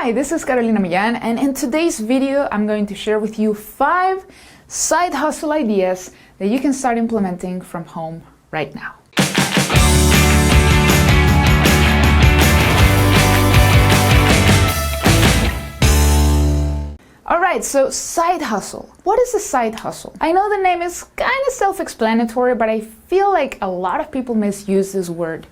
Hi, this is Carolina Millan, and in today's video, I'm going to share with you 5 side hustle ideas that you can start implementing from home right now. Alright, so side hustle. What is a side hustle? I know the name is kind of self-explanatory, but I feel like a lot of people misuse this word.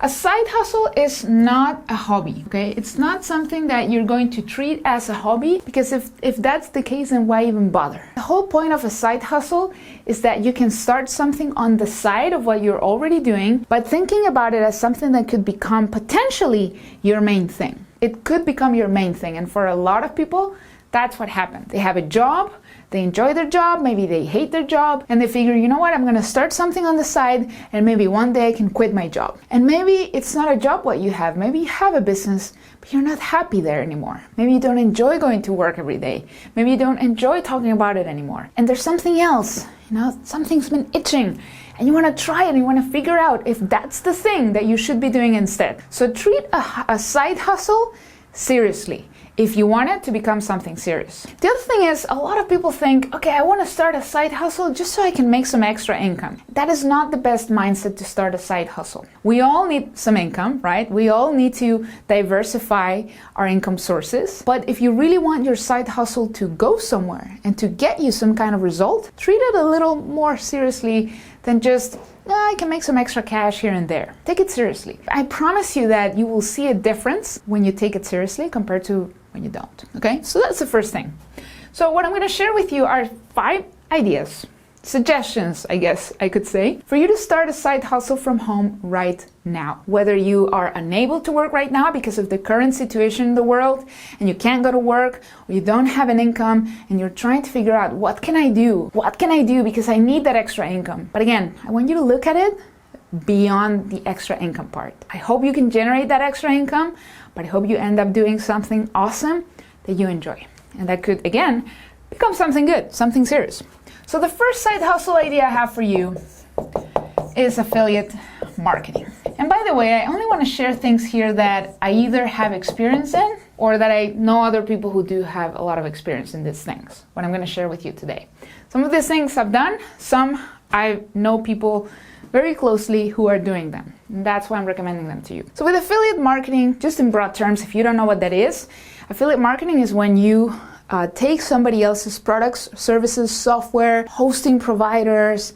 A side hustle is not a hobby, okay? It's not something that you're going to treat as a hobby, because if that's the case, then why even bother? The whole point of a side hustle is that you can start something on the side of what you're already doing, but thinking about it as something that could become potentially your main thing. It could become your main thing, and for a lot of people, that's what happened. They have a job, they enjoy their job, maybe they hate their job, and they figure, you know what, I'm gonna start something on the side, and maybe one day I can quit my job. And maybe it's not a job what you have, maybe you have a business, but you're not happy there anymore. Maybe you don't enjoy going to work every day. Maybe you don't enjoy talking about it anymore. And there's something else, you know, something's been itching, and you wanna try it, and you wanna figure out if that's the thing that you should be doing instead. So treat a side hustle seriously, if you want it to become something serious. The other thing is, a lot of people think, okay, I want to start a side hustle just so I can make some extra income. That is not the best mindset to start a side hustle. We all need some income, right? We all need to diversify our income sources. But if you really want your side hustle to go somewhere and to get you some kind of result, treat it a little more seriously than just, I can make some extra cash here and there. Take it seriously. I promise you that you will see a difference when you take it seriously compared to when you don't. Okay, so that's the first thing. So what I'm going to share with you are 5 ideas, suggestions, I guess I could say, for you to start a side hustle from home right now. Whether you are unable to work right now because of the current situation in the world and you can't go to work, or you don't have an income and you're trying to figure out, what can I do? What can I do because I need that extra income? But again, I want you to look at it beyond the extra income part. I hope you can generate that extra income, but I hope you end up doing something awesome that you enjoy. And that could, again, become something good, something serious. So the first side hustle idea I have for you is affiliate marketing. And by the way, I only want to share things here that I either have experience in or that I know other people who do have a lot of experience in these things, what I'm going to share with you today. Some of these things I've done, some I know people very closely who are doing them. And that's why I'm recommending them to you. So with affiliate marketing, just in broad terms, if you don't know what that is, affiliate marketing is when you take somebody else's products, services, software, hosting providers,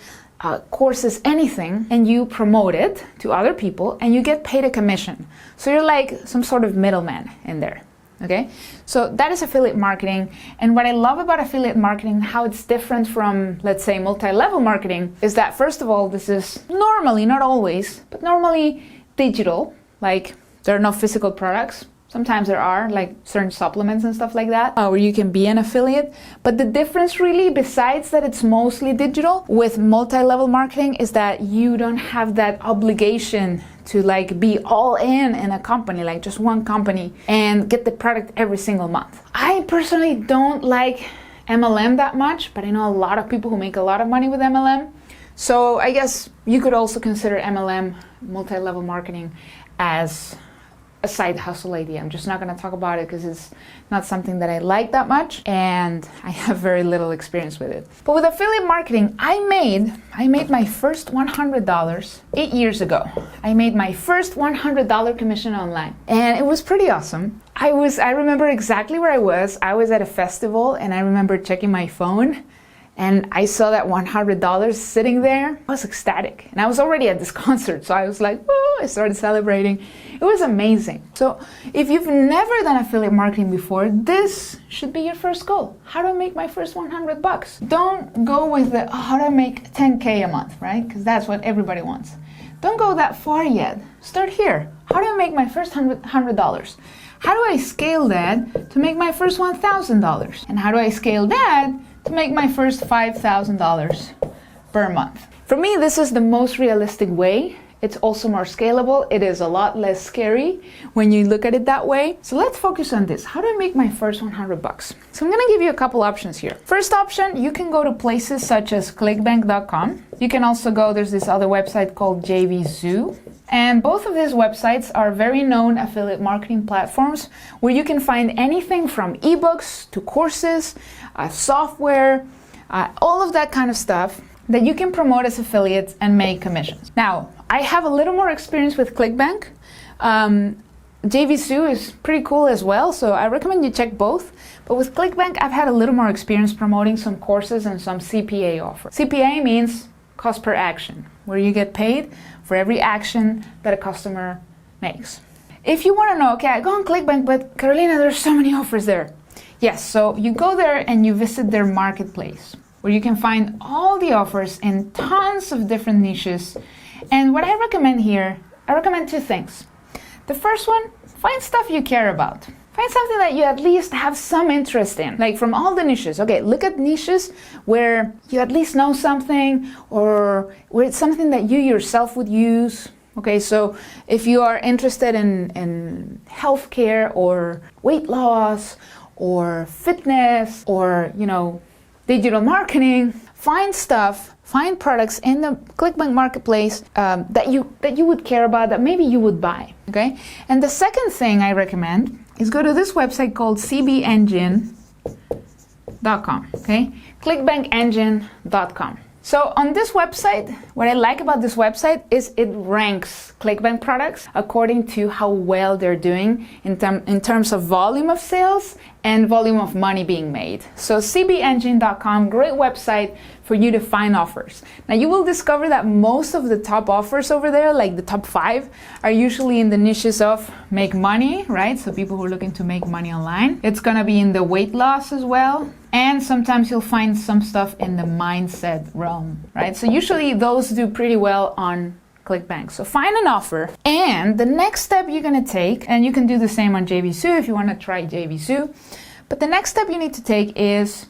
courses, anything, and you promote it to other people and you get paid a commission. So you're like some sort of middleman in there. Okay, so that is affiliate marketing. And what I love about affiliate marketing, how it's different from, let's say, multi-level marketing, is that first of all, this is normally, not always, but normally digital. Like, there are no physical products. Sometimes there are, like certain supplements and stuff like that, where you can be an affiliate. But the difference really, besides that it's mostly digital, with multi-level marketing is that you don't have that obligation to like be all in a company, like just one company, and get the product every single month. I personally don't like MLM that much, but I know a lot of people who make a lot of money with MLM. So I guess you could also consider MLM, multi-level marketing, as a side hustle idea. I'm just not going to talk about it because it's not something that I like that much and I have very little experience with it. But with affiliate marketing, I made my first $100 8 years ago. I made my first $100 commission online, and it was pretty awesome. I remember exactly where I was. I was at a festival, and I remember checking my phone, and I saw that $100 sitting there. I was ecstatic. And I was already at this concert, so I was like, oh, I started celebrating. It was amazing. So if you've never done affiliate marketing before, this should be your first goal. How do I make my first 100 bucks? Don't go with the, how do I make 10K a month, right? Because that's what everybody wants. Don't go that far yet. Start here. How do I make my first $100? How do I scale that to make my first $1,000? And how do I scale that to make my first $5,000 per month? For me, this is the most realistic way, It's also more scalable. It is a lot less scary when you look at it that way. So let's focus on this. How do I make my first 100 bucks? So I'm gonna give you a couple options here. First option, you can go to places such as clickbank.com. You can also go, there's this other website called JVZoo. And both of these websites are very known affiliate marketing platforms where you can find anything from ebooks to courses, software, all of that kind of stuff that you can promote as affiliates and make commissions. Now, I have a little more experience with ClickBank. JVZoo is pretty cool as well, so I recommend you check both. But with ClickBank, I've had a little more experience promoting some courses and some CPA offers. CPA means cost per action, where you get paid for every action that a customer makes. If you want to know, okay, I go on ClickBank, but Carolina, there's so many offers there. Yes, so you go there and you visit their marketplace, where you can find all the offers in tons of different niches. And what I recommend here, I recommend two things. The first one, find stuff you care about. Find something that you at least have some interest in, like from all the niches. Okay, look at niches where you at least know something, or where it's something that you yourself would use. Okay, so if you are interested in healthcare or weight loss or fitness or, digital marketing, find products in the ClickBank marketplace that you would care about, that maybe you would buy. Okay, and the second thing I recommend is go to this website called cbengine.com. Okay, clickbankengine.com. So on this website, what I like about this website is it ranks ClickBank products according to how well they're doing in terms of volume of sales and volume of money being made. So cbengine.com, great website for you to find offers. Now you will discover that most of the top offers over there, like the top 5, are usually in the niches of make money, right? So people who are looking to make money online. It's gonna be in the weight loss as well. And sometimes you'll find some stuff in the mindset realm, right? So usually those do pretty well on ClickBank. So find an offer, and the next step you're gonna take, and you can do the same on JVZoo if you wanna try JVZoo, but the next step you need to take is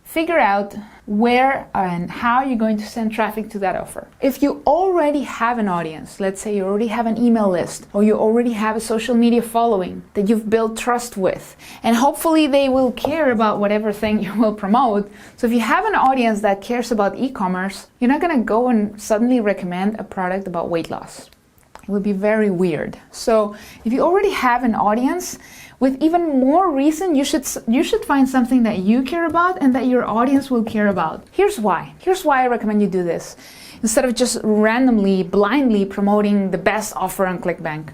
figure out where and how you're going to send traffic to that offer. If you already have an audience, let's say you already have an email list, or you already have a social media following that you've built trust with, and hopefully they will care about whatever thing you will promote. So if you have an audience that cares about e-commerce, you're not gonna go and suddenly recommend a product about weight loss. It would be very weird. So if you already have an audience, with even more reason, you should find something that you care about and that your audience will care about. Here's why I recommend you do this, instead of just randomly, blindly promoting the best offer on ClickBank.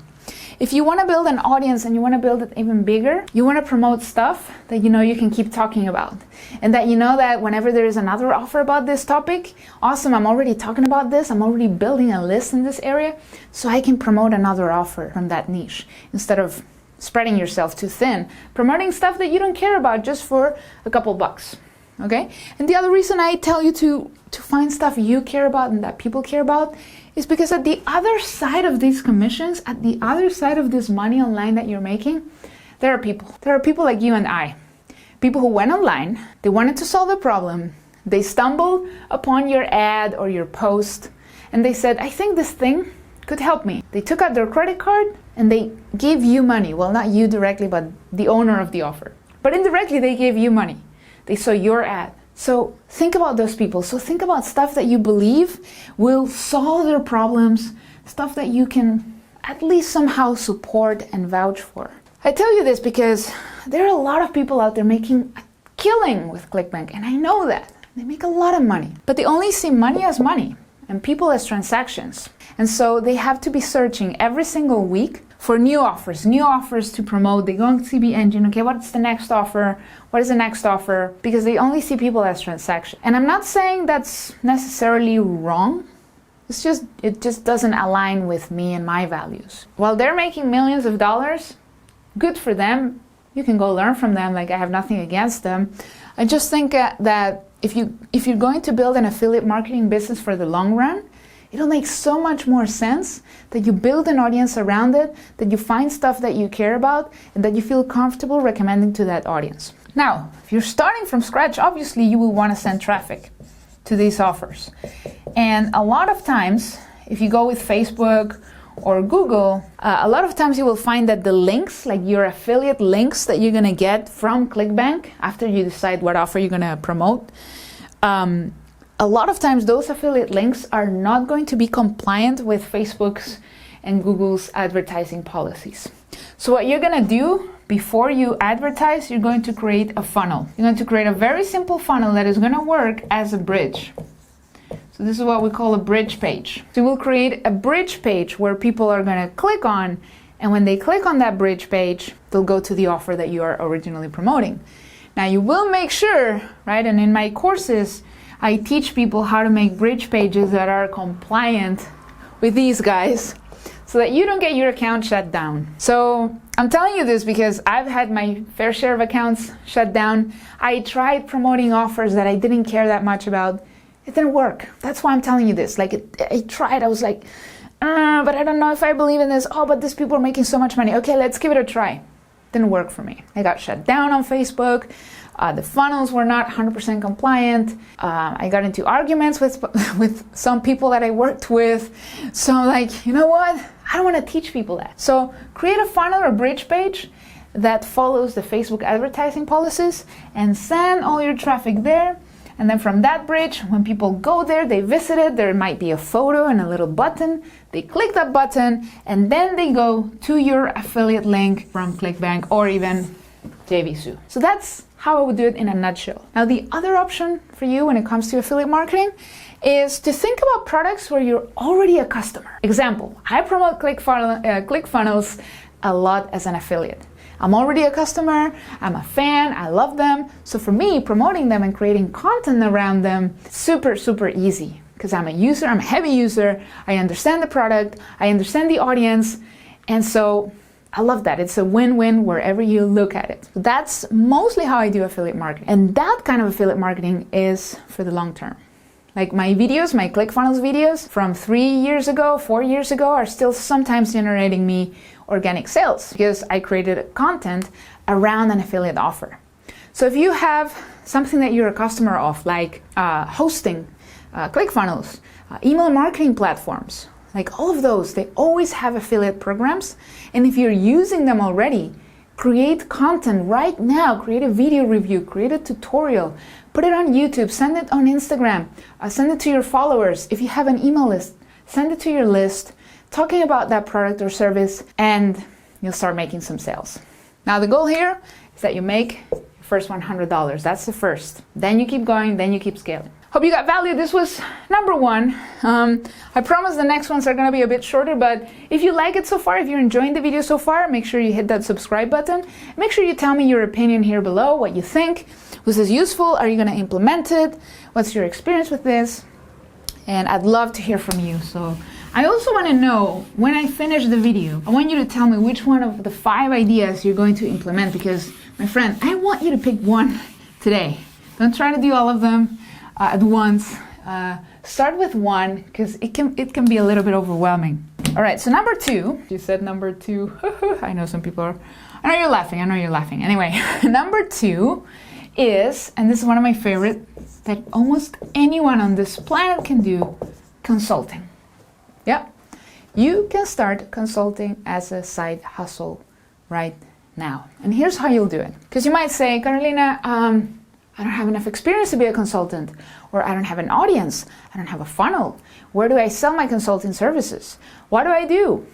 If you want to build an audience and you want to build it even bigger, you want to promote stuff that you know you can keep talking about. And that you know that whenever there is another offer about this topic, awesome, I'm already talking about this, I'm already building a list in this area, so I can promote another offer from that niche, instead of spreading yourself too thin, promoting stuff that you don't care about just for a couple bucks. Okay? And the other reason I tell you to find stuff you care about and that people care about is because at the other side of these commissions, at the other side of this money online that you're making, there are people. There are people like you and I. People who went online, they wanted to solve a problem, they stumbled upon your ad or your post, and they said, I think this thing could help me. They took out their credit card and they gave you money. Well, not you directly, but the owner of the offer. But indirectly, they gave you money. They saw your ad. So think about those people. So think about stuff that you believe will solve their problems, stuff that you can at least somehow support and vouch for. I tell you this because there are a lot of people out there making a killing with ClickBank, and I know that. They make a lot of money, but they only see money as money and people as transactions. And so they have to be searching every single week for new offers to promote. They go on CB Engine, okay, what's the next offer? What is the next offer? Because they only see people as transactions. And I'm not saying that's necessarily wrong. It just doesn't align with me and my values. While they're making millions of dollars, good for them. You can go learn from them. Like, I have nothing against them. I just think that if you're going to build an affiliate marketing business for the long run, it'll make so much more sense that you build an audience around it, that you find stuff that you care about, and that you feel comfortable recommending to that audience. Now, if you're starting from scratch, obviously you will want to send traffic to these offers. And a lot of times, if you go with Facebook or Google, a lot of times you will find that the links, like your affiliate links that you're gonna get from ClickBank after you decide what offer you're gonna promote, a lot of times those affiliate links are not going to be compliant with Facebook's and Google's advertising policies. So what you're gonna do before you advertise, you're going to create a funnel. You're going to create a very simple funnel that is gonna work as a bridge. So this is what we call a bridge page. So we'll create a bridge page where people are gonna click on, and when they click on that bridge page, they'll go to the offer that you are originally promoting. Now you will make sure, right, and in my courses, I teach people how to make bridge pages that are compliant with these guys so that you don't get your account shut down. So I'm telling you this because I've had my fair share of accounts shut down. I tried promoting offers that I didn't care that much about. It didn't work. That's why I'm telling you this. Like, I tried, I was like, but I don't know if I believe in this. Oh, but these people are making so much money. Okay, let's give it a try. Didn't work for me. I got shut down on Facebook. The funnels were not 100% compliant. I got into arguments with some people that I worked with. So I'm like, you know what? I don't want to teach people that. So create a funnel or bridge page that follows the Facebook advertising policies and send all your traffic there. And then from that bridge, when people go there, they visit it, there might be a photo and a little button. They click that button and then they go to your affiliate link from ClickBank or even JVSU. So that's how I would do it in a nutshell. Now, the other option for you when it comes to affiliate marketing is to think about products where you're already a customer. Example, I promote ClickFunnels a lot as an affiliate. I'm already a customer, I'm a fan, I love them. So for me, promoting them and creating content around them, super, super easy. Because I'm a user, I'm a heavy user, I understand the product, I understand the audience, and so I love that. It's a win-win wherever you look at it. That's mostly how I do affiliate marketing. And that kind of affiliate marketing is for the long term. Like my videos, my ClickFunnels videos from 3 years ago, 4 years ago are still sometimes generating me organic sales because I created content around an affiliate offer. So if you have something that you're a customer of, like hosting, ClickFunnels, email marketing platforms, like all of those, they always have affiliate programs. And if you're using them already, create content right now, create a video review, create a tutorial, put it on YouTube, send it on Instagram, send it to your followers. If you have an email list, send it to your list, talking about that product or service, and you'll start making some sales. Now the goal here is that you make your first $100. That's the first. Then you keep going, then you keep scaling. Hope you got value. This was number one. I promise the next ones are going to be a bit shorter, but if you like it so far, if you're enjoying the video so far, make sure you hit that subscribe button. Make sure you tell me your opinion here below, what you think. Was this useful? Are you going to implement it? What's your experience with this? And I'd love to hear from you. So I also want to know, when I finish the video, I want you to tell me which one of the 5 ideas you're going to implement, because my friend, I want you to pick one today. Don't try to do all of them at once. Start with one, because it can be a little bit overwhelming. All right, so number 2, you said number 2. I know some people are, I know you're laughing. Anyway, number 2 is, and this is one of my favorite, that almost anyone on this planet can do, consulting. Yeah, you can start consulting as a side hustle right now. And here's how you'll do it. Because you might say, Carolina, I don't have enough experience to be a consultant, or I don't have an audience, I don't have a funnel. Where do I sell my consulting services? What do I do?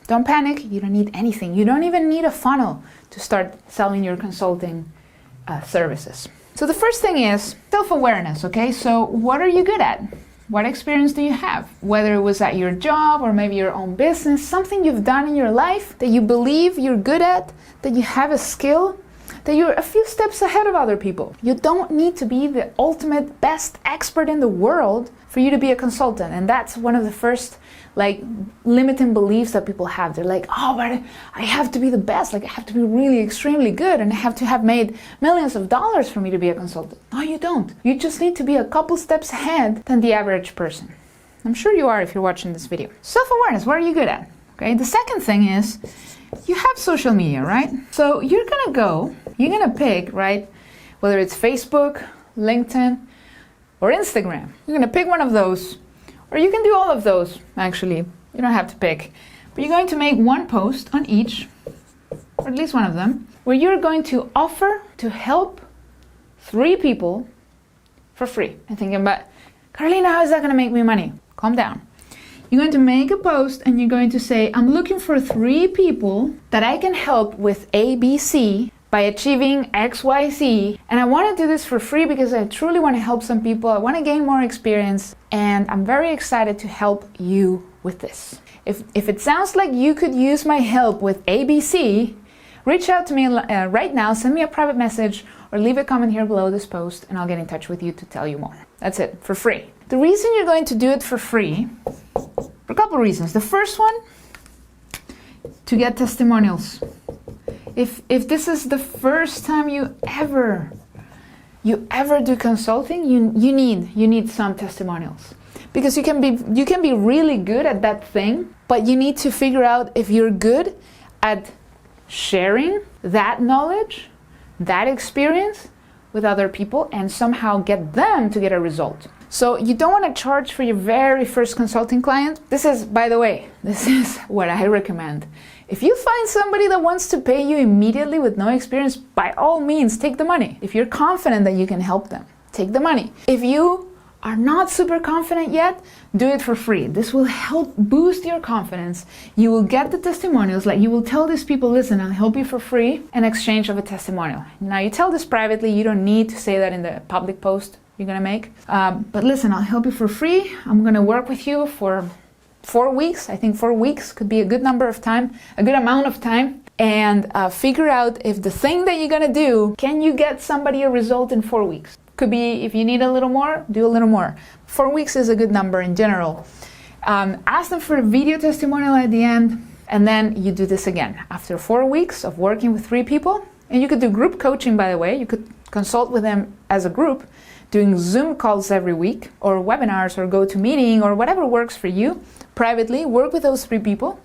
Don't panic, you don't need anything. You don't even need a funnel to start selling your consulting services. So the first thing is self-awareness, okay? So what are you good at? What experience do you have? Whether it was at your job or maybe your own business, something you've done in your life that you believe you're good at, that you have a skill, that you're a few steps ahead of other people. You don't need to be the ultimate best expert in the world for you to be a consultant. And that's one of the first limiting beliefs that people have. They're like, oh, but I have to be the best. Like I have to be really extremely good and I have to have made millions of dollars for me to be a consultant. No, you don't. You just need to be a couple steps ahead than the average person. I'm sure you are if you're watching this video. Self-awareness, what are you good at? Okay, the second thing is, you have social media, right? So you're gonna pick, right? Whether it's Facebook, LinkedIn, or Instagram. You're gonna pick one of those, Or you can do all of those, actually. You don't have to pick. But you're going to make one post on each, or at least one of them, where you're going to offer to help 3 people for free. And thinking, but Carolina, how is that going to make me money? Calm down. You're going to make a post and you're going to say, I'm looking for 3 people that I can help with ABC by achieving XYZ. And I want to do this for free because I truly want to help some people. I want to gain more experience and I'm very excited to help you with this. If it sounds like you could use my help with ABC, reach out to me right now, send me a private message or leave a comment here below this post and I'll get in touch with you to tell you more. That's it, for free. The reason you're going to do it for free, for a couple of reasons. The first one, to get testimonials. If this is the first time you ever do consulting, you need some testimonials. Because you can be really good at that thing, but you need to figure out if you're good at sharing that knowledge, that experience with other people and somehow get them to get a result. So you don't want to charge for your very first consulting client. This is, by the way, this is what I recommend. If you find somebody that wants to pay you immediately with no experience, by all means, take the money. If you're confident that you can help them, take the money. If you are not super confident yet, do it for free. This will help boost your confidence. You will get the testimonials, like you will tell these people, listen, I'll help you for free in exchange of a testimonial. Now you tell this privately, you don't need to say that in the public post you're gonna make. But listen, I'll help you for free. I'm gonna work with you for 4 weeks. I think 4 weeks could be a good amount of time, and figure out if the thing that you're gonna do, can you get somebody a result in 4 weeks? Could be, if you need a little more, do a little more. 4 weeks is a good number in general. Ask them for a video testimonial at the end, and then you do this again. After 4 weeks of working with 3 people, and you could do group coaching, by the way, you could consult with them as a group, doing Zoom calls every week, or webinars, or GoToMeeting, or whatever works for you. Privately, work with those 3 people,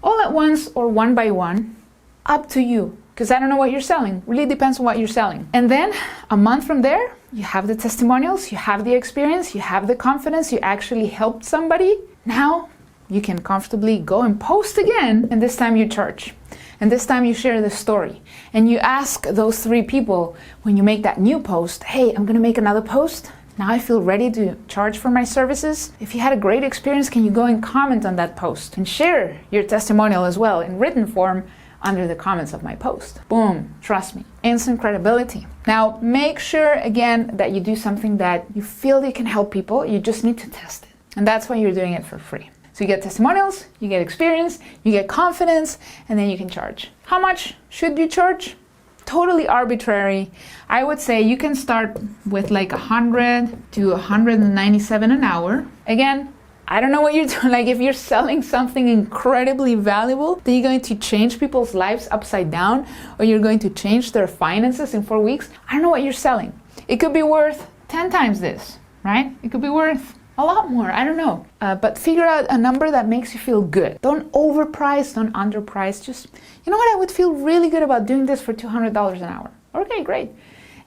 all at once or one by one, up to you. Because I don't know what you're selling. Really depends on what you're selling. And then a month from there, you have the testimonials, you have the experience, you have the confidence, you actually helped somebody. Now you can comfortably go and post again, and this time you charge. And this time you share the story. And you ask those 3 people, when you make that new post, hey, I'm gonna make another post. Now I feel ready to charge for my services. If you had a great experience, can you go and comment on that post? And share your testimonial as well in written form under the comments of my post. Boom, trust me, instant credibility. Now make sure again that you do something that you feel you can help people, you just need to test it. And that's why you're doing it for free. So you get testimonials, you get experience, you get confidence, and then you can charge. How much should you charge? Totally arbitrary. I would say you can start with like 100 to 197 an hour. Again, I don't know what you're doing. Like if you're selling something incredibly valuable, then you're going to change people's lives upside down, or you're going to change their finances in 4 weeks. I don't know what you're selling. It could be worth 10 times this, right? It could be worth a lot more, I don't know. But figure out a number that makes you feel good. Don't overprice, don't underprice. Just, you know what, I would feel really good about doing this for $200 an hour. Okay, great.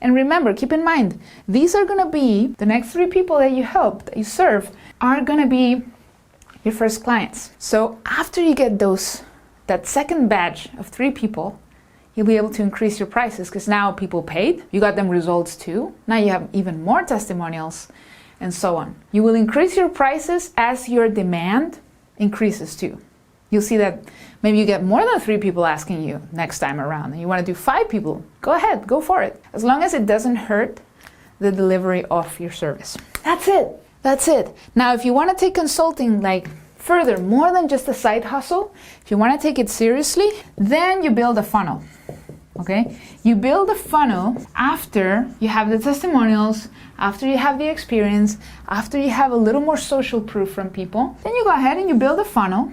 And remember, keep in mind, these are gonna be, the next 3 people that you help, that you serve, are gonna be your first clients. So after you get that second batch of 3 people, you'll be able to increase your prices because now people paid, you got them results too. Now you have even more testimonials, and so on. You will increase your prices as your demand increases too. You'll see that maybe you get more than 3 people asking you next time around, and you want to do 5 people. Go ahead, go for it. As long as it doesn't hurt the delivery of your service. That's it. That's it. Now, if you want to take consulting like further, more than just a side hustle, if you want to take it seriously, then you build a funnel. Okay? You build a funnel after you have the testimonials, after you have the experience, after you have a little more social proof from people. Then you go ahead and you build a funnel.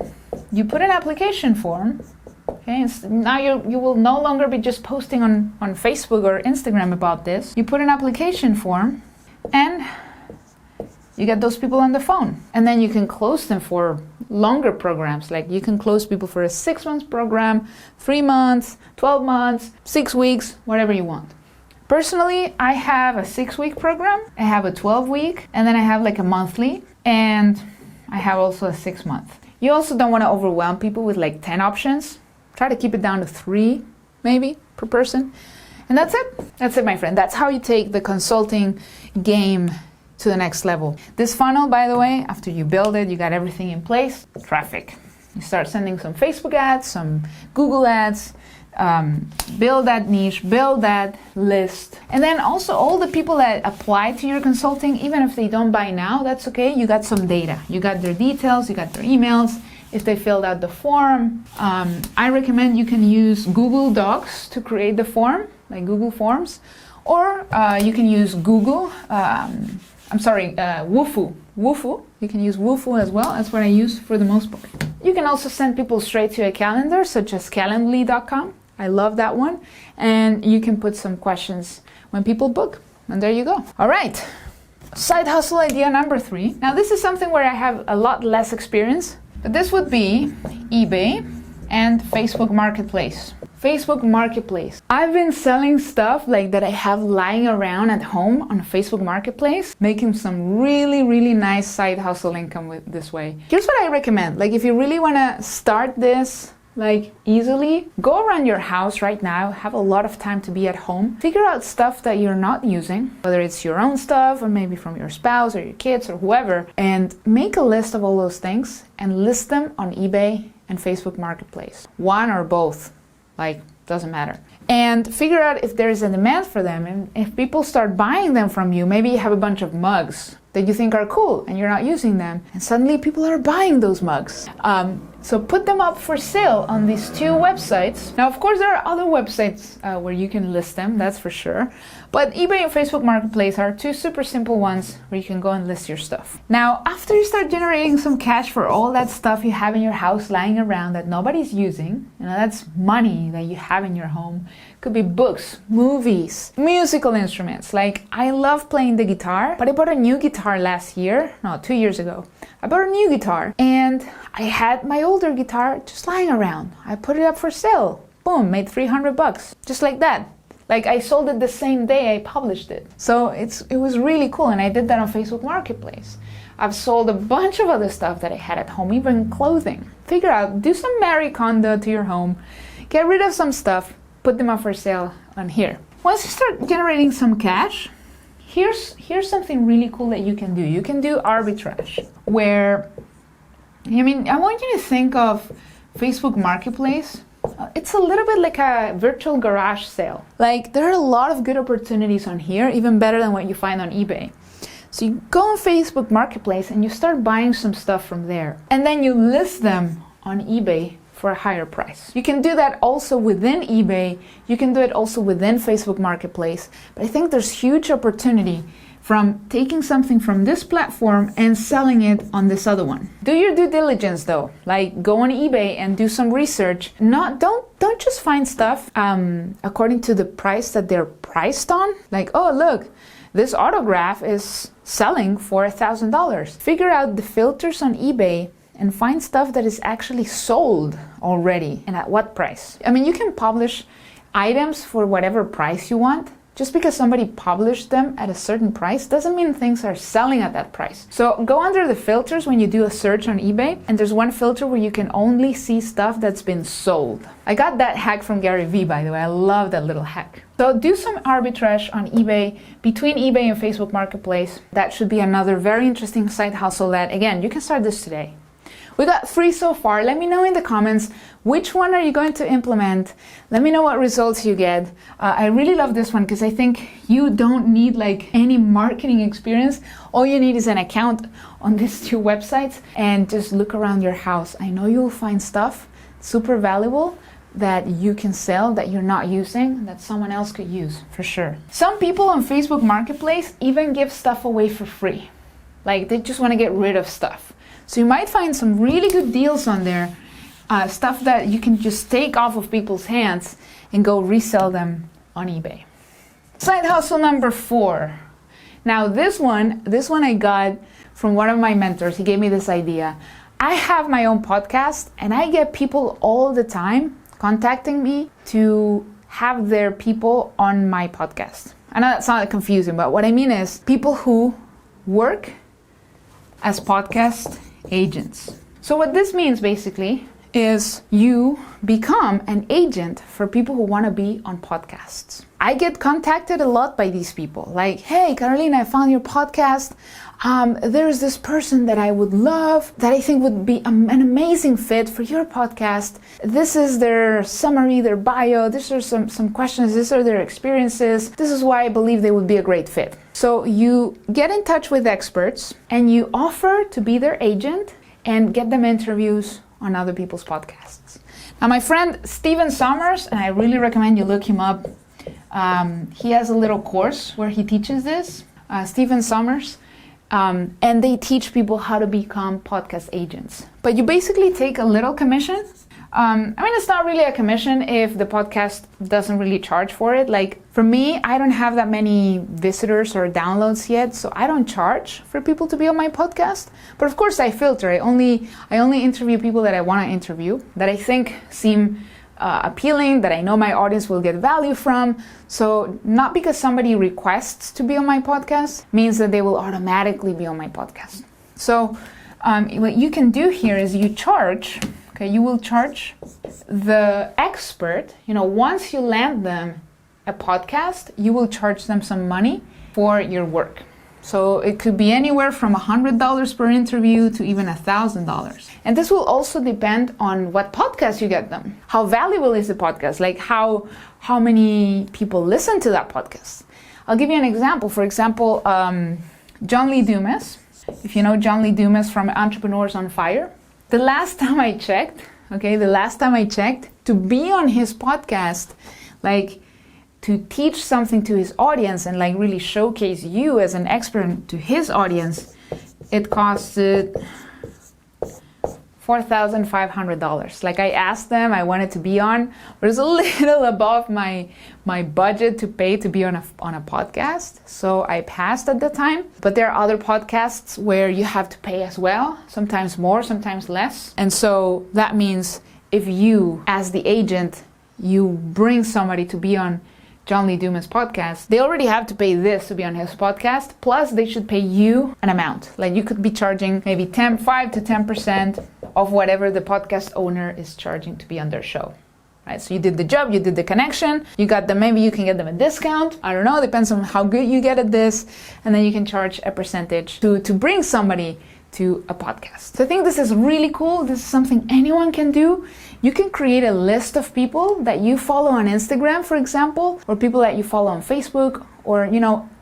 You put an application form. Okay? And now you will no longer be just posting on Facebook or Instagram about this. You put an application form and you get those people on the phone. And then you can close them for longer programs. Like you can close people for a 6-month program, 3 months, 12 months, 6 weeks, whatever you want. Personally, I have a 6-week program, I have a 12-week, and then I have like a monthly. And I have also a 6-month. You also don't want to overwhelm people with like 10 options. Try to keep it down to 3, maybe, per person. And that's it. That's it, my friend. That's how you take the consulting game to the next level. This funnel, by the way, after you build it, you got everything in place, traffic. You start sending some Facebook ads, some Google ads, build that niche, build that list. And then also all the people that apply to your consulting, even if they don't buy now, that's okay. You got some data. You got their details, you got their emails. If they filled out the form, I recommend you can use Google Docs to create the form, like Google Forms, or you can use Wufoo. Wufoo. You can use Wufoo as well. That's what I use for the most part. You can also send people straight to a calendar, such as calendly.com. I love that one. And you can put some questions when people book. And there you go. All right. Side hustle idea number 3. Now, this is something where I have a lot less experience, but this would be eBay and Facebook Marketplace. Facebook Marketplace. I've been selling stuff like that I have lying around at home on Facebook Marketplace, making some really, really nice side hustle income with this way. Here's what I recommend. Like if you really want to start this like easily, go around your house right now, have a lot of time to be at home, figure out stuff that you're not using, whether it's your own stuff or maybe from your spouse or your kids or whoever, and make a list of all those things and list them on eBay and Facebook Marketplace. One or both. Like, doesn't matter. And figure out if there is a demand for them. And if people start buying them from you, maybe you have a bunch of mugs that you think are cool and you're not using them. And suddenly people are buying those mugs. So put them up for sale on these 2 websites. Now, of course, there are other websites where you can list them, that's for sure. But eBay and Facebook Marketplace are 2 super simple ones where you can go and list your stuff. Now, after you start generating some cash for all that stuff you have in your house lying around that nobody's using, that's money that you have in your home. Could be books, movies, musical instruments. Like, I love playing the guitar, but I bought a new guitar 2 years ago. I bought a new guitar and I had my older guitar just lying around. I put it up for sale. Boom, made $300, just like that. Like I sold it the same day I published it. So it was really cool, and I did that on Facebook Marketplace. I've sold a bunch of other stuff that I had at home, even clothing. Figure out, do some Marie Kondo to your home, get rid of some stuff, put them up for sale on here. Once you start generating some cash, here's something really cool that you can do. You can do arbitrage, where, I want you to think of Facebook Marketplace. It's a little bit like a virtual garage sale. Like, there are a lot of good opportunities on here, even better than what you find on eBay. So you go on Facebook Marketplace and you start buying some stuff from there. And then you list them on eBay for a higher price. You can do that also within eBay. You can do it also within Facebook Marketplace. But I think there's huge opportunity from taking something from this platform and selling it on this other one. Do your due diligence though. Like, go on eBay and do some research. Don't just find stuff according to the price that they're priced on. Like, oh look, this autograph is selling for $1,000. Figure out the filters on eBay and find stuff that is actually sold already and at what price. You can publish items for whatever price you want. Just because somebody published them at a certain price doesn't mean things are selling at that price. So go under the filters when you do a search on eBay, and there's one filter where you can only see stuff that's been sold. I got that hack from Gary Vee, by the way. I love that little hack. So do some arbitrage on eBay, between eBay and Facebook Marketplace. That should be another very interesting side hustle that, again, you can start this today. We got 3 so far. Let me know in the comments which one are you going to implement. Let me know what results you get. I really love this one because I think you don't need like any marketing experience. All you need is an account on these 2 websites and just look around your house. I know you'll find stuff super valuable that you can sell that you're not using, that someone else could use for sure. Some people on Facebook Marketplace even give stuff away for free. Like, they just want to get rid of stuff. So you might find some really good deals on there, stuff that you can just take off of people's hands and go resell them on eBay. Side hustle number 4. Now this one I got from one of my mentors. He gave me this idea. I have my own podcast and I get people all the time contacting me to have their people on my podcast. I know that's not confusing, but what I mean is people who work as podcast agents. So what this means basically is you become an agent for people who want to be on podcasts. I get contacted a lot by these people, like, hey, Carolina, I found your podcast. There's this person that I would love, that I think would be an amazing fit for your podcast. This is their summary, their bio. These are some questions. These are their experiences. This is why I believe they would be a great fit. So you get in touch with experts and you offer to be their agent and get them interviews on other people's podcasts. Now, my friend Steven Sommers, and I really recommend you look him up. He has a little course where he teaches this, Steven Sommers, and they teach people how to become podcast agents. But you basically take a little commission. It's not really a commission if the podcast doesn't really charge for it. Like for me, I don't have that many visitors or downloads yet, so I don't charge for people to be on my podcast. But of course I filter. I only interview people that I want to interview, that I think seem appealing, that I know my audience will get value from. So not because somebody requests to be on my podcast means that they will automatically be on my podcast. So what you can do here is you charge. Okay, you will charge the expert, once you land them a podcast, you will charge them some money for your work. So it could be anywhere from $100 per interview to even $1,000. And this will also depend on what podcast you get them. How valuable is the podcast? Like how many people listen to that podcast? I'll give you an example. For example, John Lee Dumas. If you know John Lee Dumas from Entrepreneurs on Fire. The last time I checked, to be on his podcast, like to teach something to his audience and like really showcase you as an expert to his audience, it costed $4,500. Like I asked them, I wanted to be on, but it's a little above my budget to pay to be on a podcast. So I passed at the time. But there are other podcasts where you have to pay as well, sometimes more, sometimes less. And so that means if you, as the agent, you bring somebody to be on John Lee Dumas' podcast, they already have to pay this to be on his podcast, plus they should pay you an amount. Like you could be charging maybe 5 to 10% of whatever the podcast owner is charging to be on their show. Right? So you did the job, you did the connection, you got them, maybe you can get them a discount. I don't know, depends on how good you get at this. And then you can charge a percentage to bring somebody to a podcast. So I think this is really cool. This is something anyone can do. You can create a list of people that you follow on Instagram, for example, or people that you follow on Facebook, or,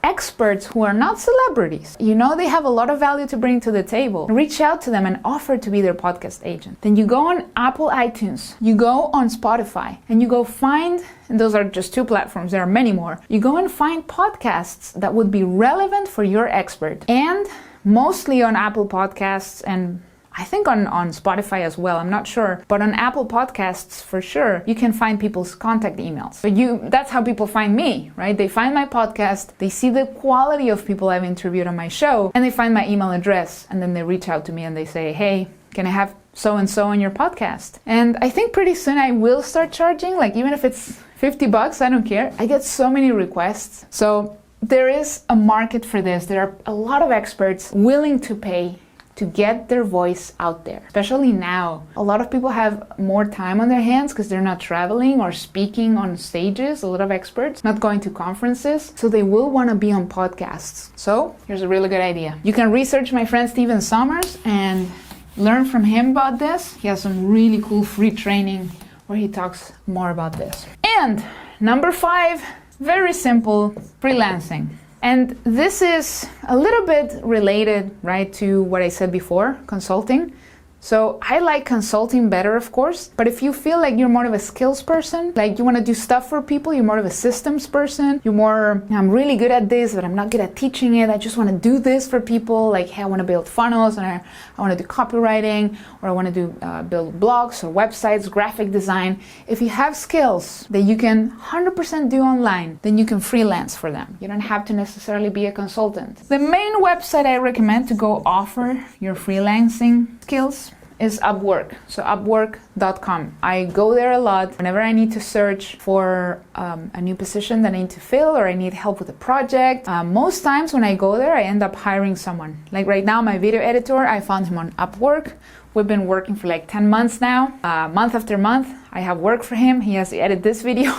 experts who are not celebrities. They have a lot of value to bring to the table. Reach out to them and offer to be their podcast agent. Then you go on Apple iTunes, you go on Spotify, and you go find, and those are just 2 platforms, there are many more. You go and find podcasts that would be relevant for your expert. And mostly on Apple Podcasts, and I think on Spotify as well, I'm not sure. But on Apple Podcasts, for sure, you can find people's contact emails. So that's how people find me, right? They find my podcast, they see the quality of people I've interviewed on my show, and they find my email address, and then they reach out to me and they say, hey, can I have so-and-so on your podcast? And I think pretty soon I will start charging, like even if it's $50, I don't care. I get so many requests. So there is a market for this. There are a lot of experts willing to pay to get their voice out there, especially now. A lot of people have more time on their hands because they're not traveling or speaking on stages, a lot of experts, not going to conferences, so they will want to be on podcasts. So here's a really good idea. You can research my friend Steven Sommers and learn from him about this. He has some really cool free training where he talks more about this. And number 5, very simple, freelancing. And this is a little bit related, right, to what I said before, consulting. So I like consulting better, of course, but if you feel like you're more of a skills person, like you want to do stuff for people, you're more of a systems person, I'm really good at this, but I'm not good at teaching it, I just want to do this for people, like, hey, I want to build funnels, and I want to do copywriting, or I want to do build blogs or websites, graphic design. If you have skills that you can 100% do online, then you can freelance for them. You don't have to necessarily be a consultant. The main website I recommend to go offer your freelancing skills is Upwork, so upwork.com. I go there a lot whenever I need to search for a new position that I need to fill or I need help with a project. Most times when I go there, I end up hiring someone. Like right now, my video editor, I found him on Upwork. We've been working for like 10 months now. Month after month, I have work for him. He has to edit this video,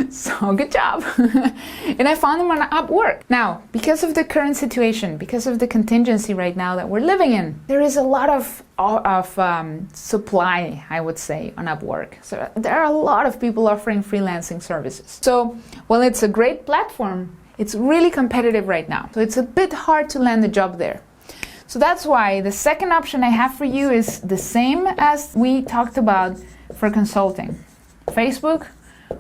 so good job. And I found him on Upwork. Now, because of the current situation, because of the contingency right now that we're living in, there is a lot of supply, I would say, on Upwork. So there are a lot of people offering freelancing services. So while it's a great platform, it's really competitive right now. So it's a bit hard to land a job there. So that's why the second option I have for you is the same as we talked about for consulting. Facebook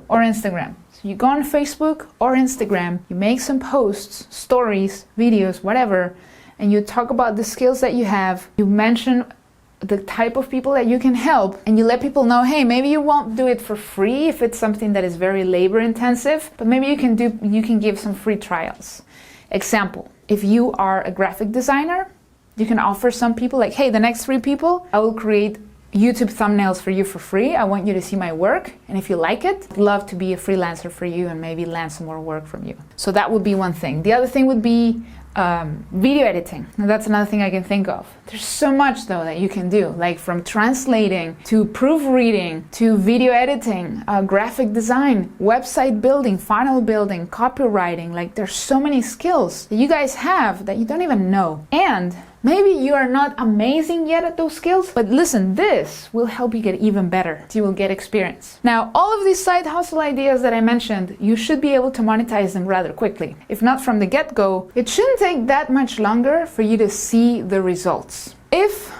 or Instagram. So you go on Facebook or Instagram, you make some posts, stories, videos, whatever, and you talk about the skills that you have. You mention the type of people that you can help, and you let people know, hey, maybe you won't do it for free if it's something that is very labor intensive, but maybe you can give some free trials. Example, if you are a graphic designer, you can offer some people like, hey, the next 3 people, I will create YouTube thumbnails for you for free. I want you to see my work. And if you like it, I'd love to be a freelancer for you and maybe land some more work from you. So that would be one thing. The other thing would be video editing. Now, that's another thing I can think of. There's so much though that you can do, like from translating to proofreading to video editing, graphic design, website building, funnel building, copywriting. Like there's so many skills that you guys have that you don't even know. And maybe you are not amazing yet at those skills, but listen, this will help you get even better. You will get experience. Now, all of these side hustle ideas that I mentioned, you should be able to monetize them rather quickly. If not from the get-go, it shouldn't take that much longer for you to see the results. If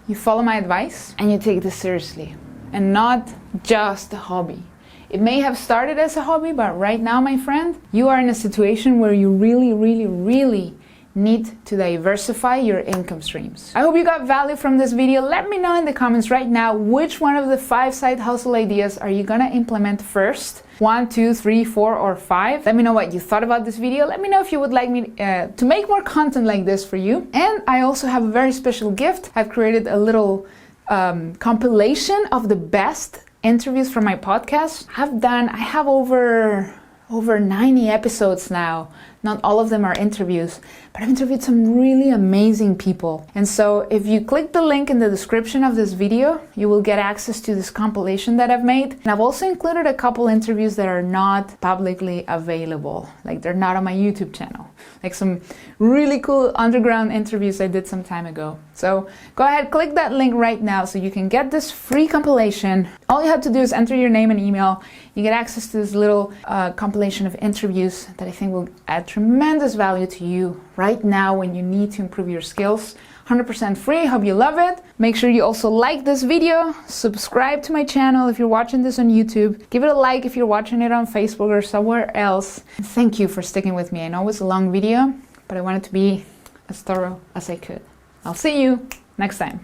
you follow my advice and you take this seriously and not just a hobby. It may have started as a hobby, but right now, my friend, you are in a situation where you really need to diversify your income streams. I hope you got value from this video. Let me know in the comments right now which one of the 5 side hustle ideas are you gonna implement first. 1, 2, 3, 4, or 5. Let me know what you thought about this video. Let me know if you would like me to make more content like this for you. And I also have a very special gift. I've created a little compilation of the best interviews from my podcast. I have over 90 episodes now. Not all of them are interviews, but I've interviewed some really amazing people. And so if you click the link in the description of this video, you will get access to this compilation that I've made. And I've also included a couple interviews that are not publicly available, like they're not on my YouTube channel, like some really cool underground interviews I did some time ago. So go ahead, click that link right now so you can get this free compilation. All you have to do is enter your name and email. You get access to this little compilation of interviews that I think will add tremendous value to you right now when you need to improve your skills. 100% free. Hope you love it. Make sure you also like this video, subscribe to my channel if you're watching this on YouTube, give it a like if you're watching it on Facebook or somewhere else. And thank you for sticking with me. I know it was a long video, but I wanted to be as thorough as I could. I'll see you next time.